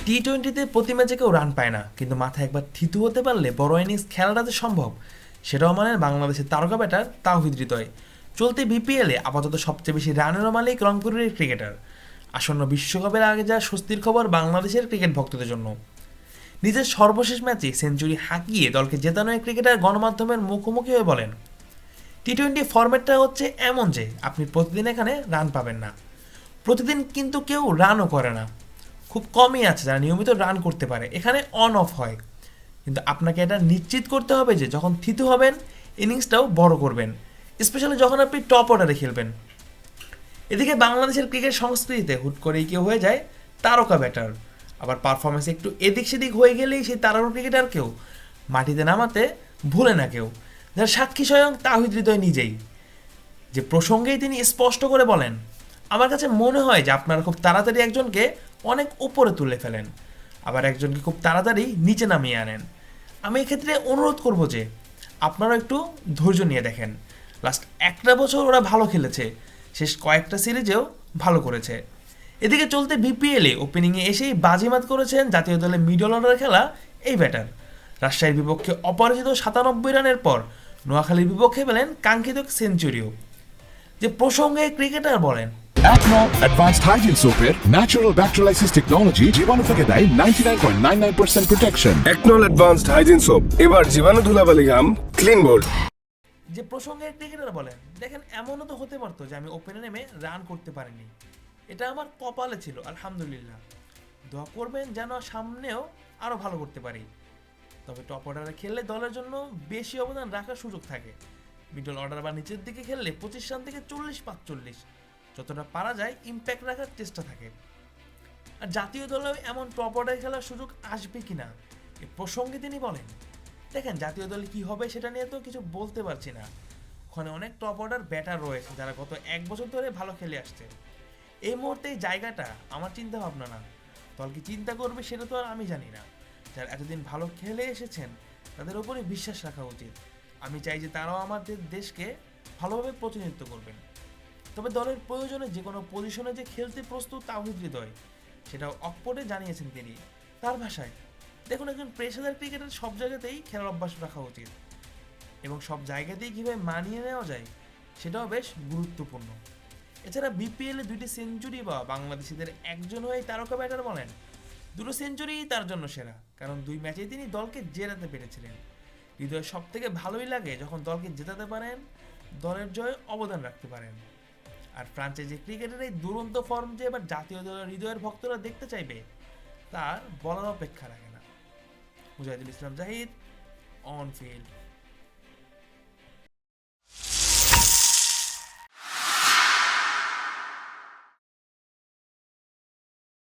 টি-20-তে প্রতি ম্যাচে কেউ রান পায় না, কিন্তু মাথায় একবার থিতু হতে পারলে বড় ইনিংস খেলাটা যে সম্ভব সেটাও মানেন বাংলাদেশের তারকা ব্যাটার তাওহিদ হৃদয়। চলতি বিপিএলে আপাতত সবচেয়ে বেশি রানেরও মালিক রংপুরের ক্রিকেটার। আসন্ন বিশ্বকাপের আগে যা স্বস্তির খবর বাংলাদেশের ক্রিকেট ভক্তদের জন্য। নিজের সর্বশেষ ম্যাচে সেঞ্চুরি হাঁকিয়ে দলকে জেতানো এই ক্রিকেটার গণমাধ্যমের মুখোমুখি হয়ে বলেন, টি-20 ফরম্যাটটা হচ্ছে এমন যে আপনি প্রতিদিন এখানে রান পাবেন না, প্রতিদিন কিন্তু কেউ রানও করে না, খুব কমই আছে যারা নিয়মিত রান করতে পারে। এখানে অন অফ হয়, কিন্তু আপনাকে এটা নিশ্চিত করতে হবে যে যখন থিতু হবেন ইনিংসটাও বড় করবেন, স্পেশালি যখন আপনি টপ অর্ডারে খেলবেন। এদিকে বাংলাদেশের ক্রিকেট সংস্কৃতিতে হুট করেই কেউ হয়ে যায় তারকা ব্যাটার, আবার পারফরমেন্স একটু এদিক সেদিক হয়ে গেলেই সেই তারকা ক্রিকেটারকেও মাটিতে নামাতে ভুলে না কেউ, যার সাক্ষী স্বয়ং তাওহিদ হৃদয় নিজেই। যে প্রসঙ্গেই তিনি স্পষ্ট করে বলেন, আমার কাছে মনে হয় যে আপনারা খুব তাড়াতাড়ি একজনকে অনেক উপরে তুলে ফেলেন, আবার একজনকে খুব তাড়াতাড়ি নিচে নামিয়ে আনেন। আমি এক্ষেত্রে অনুরোধ করব যে আপনারা একটু ধৈর্য নিয়ে দেখেন। লাস্ট একটা বছর ওরা ভালো খেলেছে, শেষ কয়েকটা সিরিজেও ভালো করেছে। এদিকে চলতে বিপিএলে ওপেনিংয়ে এসেই বাজিমাত করেছেন জাতীয় দলে মিডল অর্ডারে খেলা এই ব্যাটার। রাজশাহীর বিপক্ষে অপরাজিত 97 রানের পর নোয়াখালীর বিপক্ষে পেলেন কাঙ্ক্ষিত সেঞ্চুরিও। যে প্রসঙ্গে ক্রিকেটার বলেন, একনল অ্যাডভান্সড হাইজিন সোপের ন্যাচারাল ব্যাকটেরিয়ালাইসিস টেকনোলজি জীবাণু থেকে দেয় 99.99% প্রোটেকশন। একনল অ্যাডভান্সড হাইজিন সোপ, এবার জীবাণু ধুলাবালি ঘাম ক্লিন বোল্ড। যে প্রসঙ্গে ক্রিকেটার বলেন, দেখেন এমনও তো হতে পারতো যে আমি ওপেনে নেমে রান করতে পারিনি, এটা আমার কপালে ছিল, আলহামদুলিল্লাহ। দোয়া করবেন যেন সামনেও আরও ভালো করতে পারি। তবে টপ অর্ডারে খেললে দলের জন্য বেশি অবদান রাখার সুযোগ থাকে। মিডল অর্ডার বা নিচের দিকে খেললে 25 রান থেকে 40-45 যতটা পারা যায় ইম্প্যাক্ট রাখার চেষ্টা থাকে। আর জাতীয় দলেও এমন টপ অর্ডারে খেলার সুযোগ আসবে কিনা এ প্রসঙ্গে তিনি বলেন, দেখেন জাতীয় দলে কি হবে সেটা নিয়ে তো কিছু বলতে পারছি না। ওখানে অনেক টপ অর্ডার ব্যাটার রয়েছে যারা গত 1 বছর ধরে ভালো খেলে আসছে। এই মুহূর্তে এই জায়গাটা আমার চিন্তা ভাবনা না, দল কি চিন্তা করবে সেটা তো আর আমি জানি না। যারা এতদিন ভালো খেলে এসেছেন তাদের উপরে বিশ্বাস রাখা উচিত। আমি চাই যে তারাও আমাদের দেশকে ভালোভাবে প্রতিনিধিত্ব করবেন। তবে দলের প্রয়োজনে যে কোনো পজিশনে যে খেলতে প্রস্তুত তাওহিদ হৃদয়, সেটাও অকপটে জানিয়েছেন তিনি। তার ভাষায়, দেখুন একজন পেশাদার ক্রিকেটার সব জায়গাতেই খেলার অভ্যাস রাখা উচিত এবং সব জায়গাতেই কীভাবে মানিয়ে নেওয়া যায় সেটাও বেশ গুরুত্বপূর্ণ। এছাড়া বিপিএলে 2টি সেঞ্চুরি বা বাংলাদেশিদের একজন হয়ে তারকা ব্যাটার বলেন, 2টো সেঞ্চুরি তার জন্য সেরা, কারণ 2 ম্যাচেই তিনি দলকে জেতাতে পেরেছিলেন। হৃদয় সব থেকে ভালোই লাগে যখন দলকে জেতাতে পারেন, দলের জয়ে অবদান রাখতে পারেন। আর ফ্রাঞ্চাইজি ক্রিকেটের এই দুরন্ত ফর্ম যে এবার জাতীয় দলের হৃদয়ের ভক্তরা দেখতে চাইবে তার বলার অপেক্ষা রাখে না। Mujahidul Islam Zahid, on field.